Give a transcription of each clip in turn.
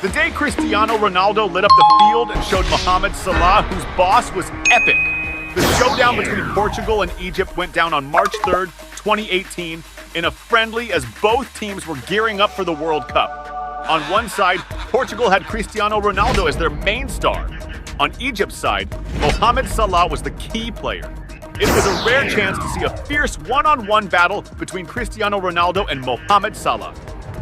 The day Cristiano Ronaldo lit up the field and showed Mohamed Salah whose boss was epic. The showdown between Portugal and Egypt went down on March 3rd, 2018, in a friendly as both teams were gearing up for the World Cup. On one side, Portugal had Cristiano Ronaldo as their main star. On Egypt's side, Mohamed Salah was the key player. It was a rare chance to see a fierce one-on-one battle between Cristiano Ronaldo and Mohamed Salah.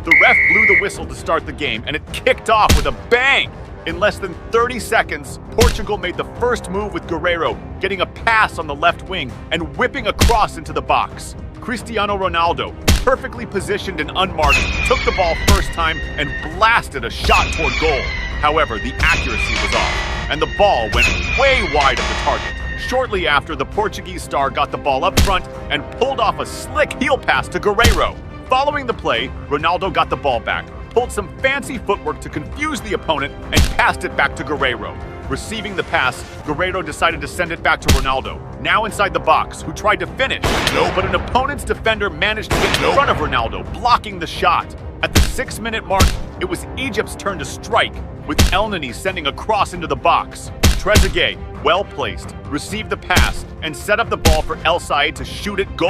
The ref blew the whistle to start the game, and it kicked off with a bang! In less than 30 seconds, Portugal made the first move with Guerreiro, getting a pass on the left wing and whipping across into the box. Cristiano Ronaldo, perfectly positioned and unmarked, took the ball first time and blasted a shot toward goal. However, the accuracy was off, and the ball went way wide of the target. Shortly after, the Portuguese star got the ball up front and pulled off a slick heel pass to Guerreiro. Following the play, Ronaldo got the ball back, pulled some fancy footwork to confuse the opponent, and passed it back to Guerreiro. Receiving the pass, Guerreiro decided to send it back to Ronaldo, now inside the box, who tried to finish. But an opponent's defender managed to get in front of Ronaldo, blocking the shot. At the 6-minute mark, it was Egypt's turn to strike, with El Neni sending a cross into the box. Trezeguet, well placed, received the pass and set up the ball for El Sayed to shoot at goal.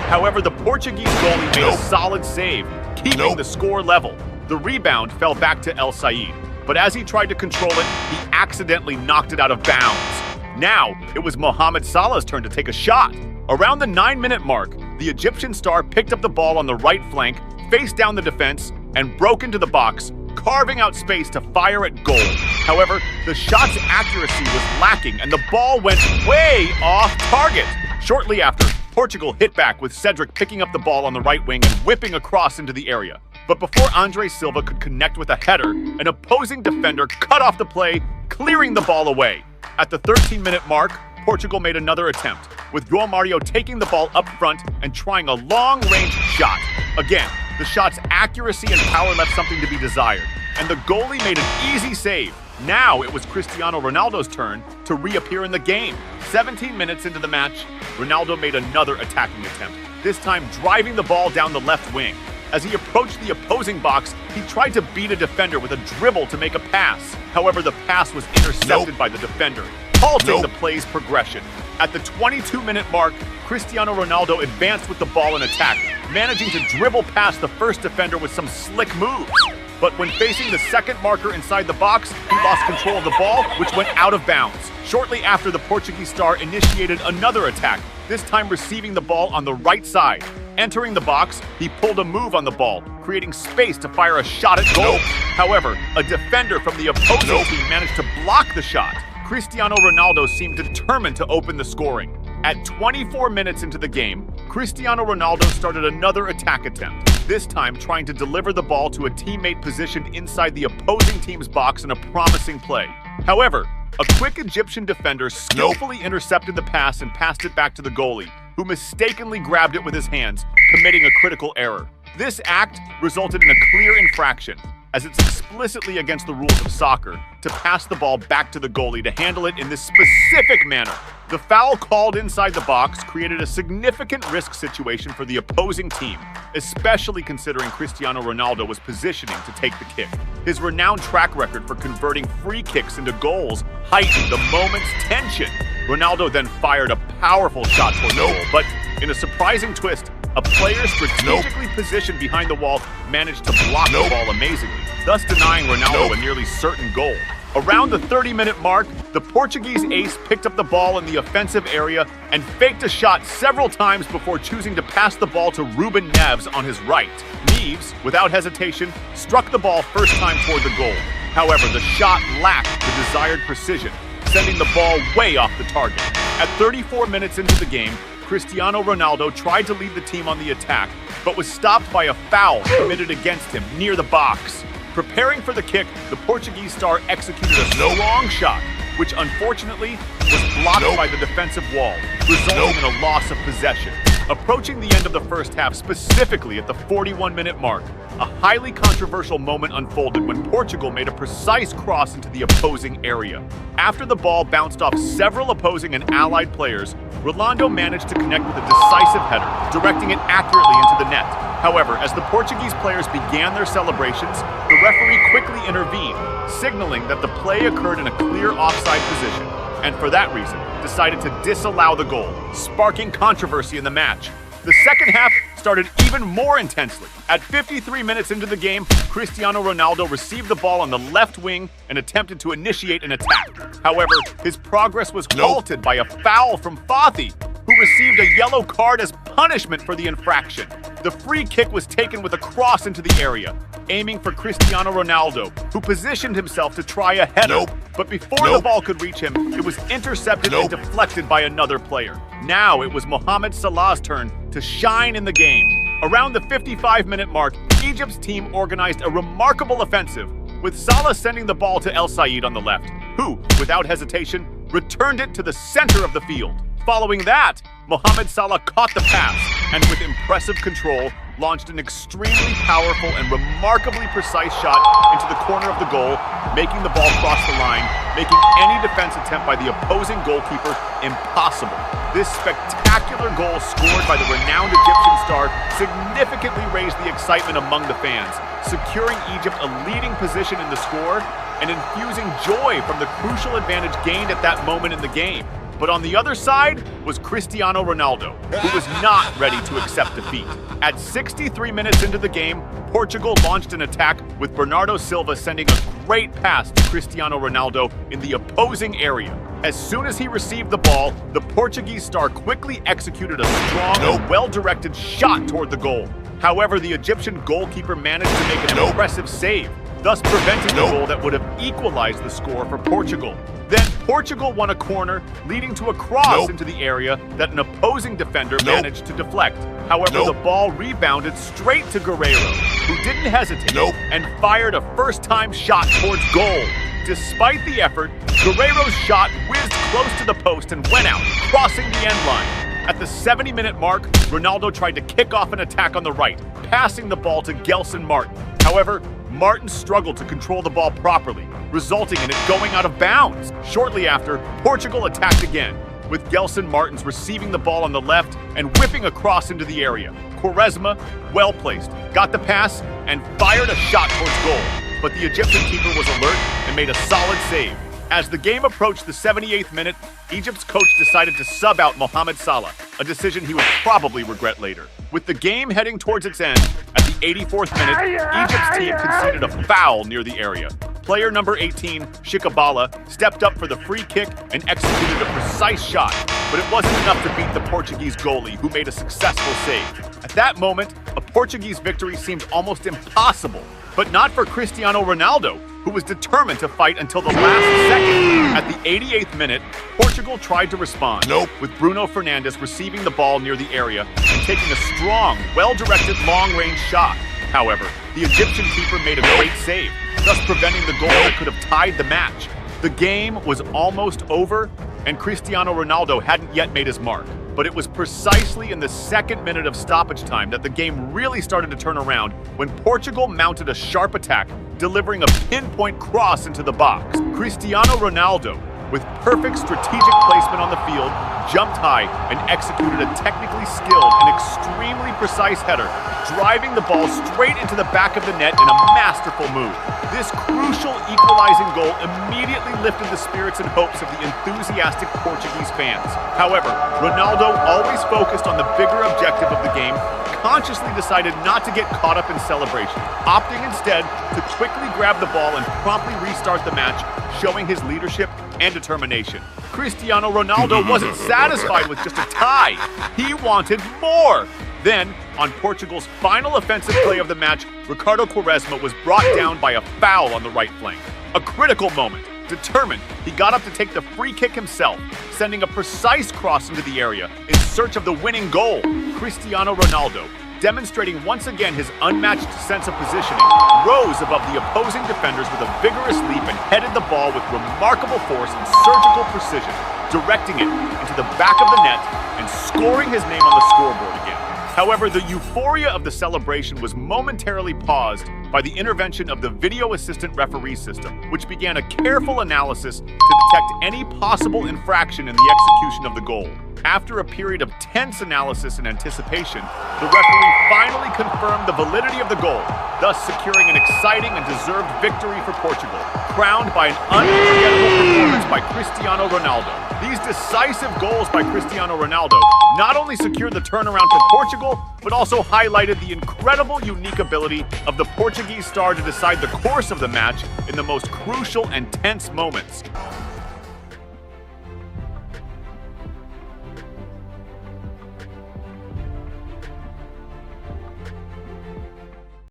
However, the Portuguese goalie made a solid save, keeping the score level. The rebound fell back to El Sayed, but as he tried to control it, he accidentally knocked it out of bounds. Now, it was Mohamed Salah's turn to take a shot. Around the 9-minute mark, the Egyptian star picked up the ball on the right flank, faced down the defense, and broke into the box, carving out space to fire at goal. However, the shot's accuracy was lacking and the ball went way off target. Shortly after, Portugal hit back with Cedric picking up the ball on the right wing and whipping across into the area. But before Andre Silva could connect with a header, an opposing defender cut off the play, clearing the ball away. At the 13-minute mark, Portugal made another attempt, with João Mario taking the ball up front and trying a long-range shot. Again, the shot's accuracy and power left something to be desired, and the goalie made an easy save. Now it was Cristiano Ronaldo's turn to reappear in the game. 17 minutes into the match, Ronaldo made another attacking attempt, this time driving the ball down the left wing. As he approached the opposing box, he tried to beat a defender with a dribble to make a pass. However, the pass was intercepted by the defender, halting the play's progression. At the 22-minute mark, Cristiano Ronaldo advanced with the ball in attack, managing to dribble past the first defender with some slick moves. But when facing the second marker inside the box, he lost control of the ball, which went out of bounds. Shortly after, the Portuguese star initiated another attack, this time receiving the ball on the right side. Entering the box, he pulled a move on the ball, creating space to fire a shot at goal. However, a defender from the opposing team managed to block the shot. Cristiano Ronaldo seemed determined to open the scoring. At 24 minutes into the game, Cristiano Ronaldo started another attack attempt, this time trying to deliver the ball to a teammate positioned inside the opposing team's box in a promising play. However, a quick Egyptian defender skillfully intercepted the pass and passed it back to the goalie, who mistakenly grabbed it with his hands, committing a critical error. This act resulted in a clear infraction, as it's explicitly against the rules of soccer to pass the ball back to the goalie to handle it in this specific manner. The foul called inside the box created a significant risk situation for the opposing team, especially considering Cristiano Ronaldo was positioning to take the kick. His renowned track record for converting free kicks into goals heightened the moment's tension. Ronaldo then fired a powerful shot toward goal, but in a surprising twist, a player strategically positioned behind the wall managed to block the ball amazingly, thus denying Ronaldo a nearly certain goal. Around the 30-minute mark, the Portuguese ace picked up the ball in the offensive area and faked a shot several times before choosing to pass the ball to Ruben Neves on his right. Neves, without hesitation, struck the ball first time toward the goal. However, the shot lacked the desired precision, sending the ball way off the target. At 34 minutes into the game, Cristiano Ronaldo tried to lead the team on the attack, but was stopped by a foul committed against him near the box. Preparing for the kick, the Portuguese star executed a strong shot, which unfortunately was blocked by the defensive wall, resulting in a loss of possession. Approaching the end of the first half, specifically at the 41-minute mark, a highly controversial moment unfolded when Portugal made a precise cross into the opposing area. After the ball bounced off several opposing and allied players, Ronaldo managed to connect with a decisive header, directing it accurately into the net. However, as the Portuguese players began their celebrations, the referee quickly intervened, signaling that the play occurred in a clear offside position, and for that reason, decided to disallow the goal, sparking controversy in the match. The second half started even more intensely. At 53 minutes into the game, Cristiano Ronaldo received the ball on the left wing and attempted to initiate an attack. However, his progress was halted by a foul from Fati, who received a yellow card as punishment for the infraction. The free kick was taken with a cross into the area, aiming for Cristiano Ronaldo, who positioned himself to try a header. But before the ball could reach him, it was intercepted and deflected by another player. Now it was Mohamed Salah's turn to shine in the game. Around the 55-minute mark, Egypt's team organized a remarkable offensive, with Salah sending the ball to El Sayed on the left, who, without hesitation, returned it to the center of the field. Following that, Mohamed Salah caught the pass and, with impressive control, launched an extremely powerful and remarkably precise shot into the corner of the goal, making the ball cross the line, making any defense attempt by the opposing goalkeeper impossible. This spectacular goal scored by the renowned Egyptian star significantly raised the excitement among the fans, securing Egypt a leading position in the score and infusing joy from the crucial advantage gained at that moment in the game. But on the other side was Cristiano Ronaldo, who was not ready to accept defeat. At 63 minutes into the game, Portugal launched an attack with Bernardo Silva sending a great pass to Cristiano Ronaldo in the opposing area. As soon as he received the ball, the Portuguese star quickly executed a strong and well-directed shot toward the goal. However, the Egyptian goalkeeper managed to make an impressive save, thus preventing the goal that would have equalized the score for Portugal. Then Portugal won a corner, leading to a cross into the area that an opposing defender managed to deflect. However, the ball rebounded straight to Guerreiro, who didn't hesitate and fired a first-time shot towards goal. Despite the effort, Guerreiro's shot whizzed close to the post and went out, crossing the end line. At the 70-minute mark, Ronaldo tried to kick off an attack on the right, passing the ball to Gelson Martin. However, Martin struggled to control the ball properly, resulting in it going out of bounds. Shortly after, Portugal attacked again, with Gelson Martins receiving the ball on the left and whipping across into the area. Quaresma, well placed, got the pass and fired a shot towards goal, but the Egyptian keeper was alert and made a solid save. As the game approached the 78th minute, Egypt's coach decided to sub out Mohamed Salah, a decision he would probably regret later. With the game heading towards its end, at the 84th minute, Egypt's team conceded a foul near the area. Player number 18, Shikabala, stepped up for the free kick and executed a precise shot, but it wasn't enough to beat the Portuguese goalie, who made a successful save. At that moment, a Portuguese victory seemed almost impossible, but not for Cristiano Ronaldo, who was determined to fight until the last second. At the 88th minute, Portugal tried to respond, with Bruno Fernandes receiving the ball near the area and taking a strong, well-directed long-range shot. However, the Egyptian keeper made a great save, thus preventing the goal that could have tied the match. The game was almost over, and Cristiano Ronaldo hadn't yet made his mark. But it was precisely in the second minute of stoppage time that the game really started to turn around when Portugal mounted a sharp attack, delivering a pinpoint cross into the box. Cristiano Ronaldo, with perfect strategic placement on the field, jumped high and executed a technically skilled and extremely precise header, driving the ball straight into the back of the net in a masterful move. This crucial equalizing goal immediately lifted the spirits and hopes of the enthusiastic Portuguese fans. However, Ronaldo, always focused on the bigger objective of the game, consciously decided not to get caught up in celebration, opting instead to quickly grab the ball and promptly restart the match, showing his leadership and determination. Cristiano Ronaldo wasn't satisfied with just a tie. He wanted more. Then, on Portugal's final offensive play of the match, Ricardo Quaresma was brought down by a foul on the right flank. A critical moment. Determined, he got up to take the free kick himself, sending a precise cross into the area in search of the winning goal. Cristiano Ronaldo, demonstrating once again his unmatched sense of positioning, rose above the opposing defenders with a vigorous leap and headed the ball with remarkable force and surgical precision, directing it into the back of the net and scoring his name on the scoreboard again. However, the euphoria of the celebration was momentarily paused by the intervention of the video assistant referee system, which began a careful analysis to detect any possible infraction in the execution of the goal. After a period of tense analysis and anticipation, the referee finally confirmed the validity of the goal, thus securing an exciting and deserved victory for Portugal, crowned by an unforgettable performance by Cristiano Ronaldo. These decisive goals by Cristiano Ronaldo not only secured the turnaround for Portugal, but also highlighted the incredible unique ability of the Portuguese star to decide the course of the match in the most crucial and tense moments.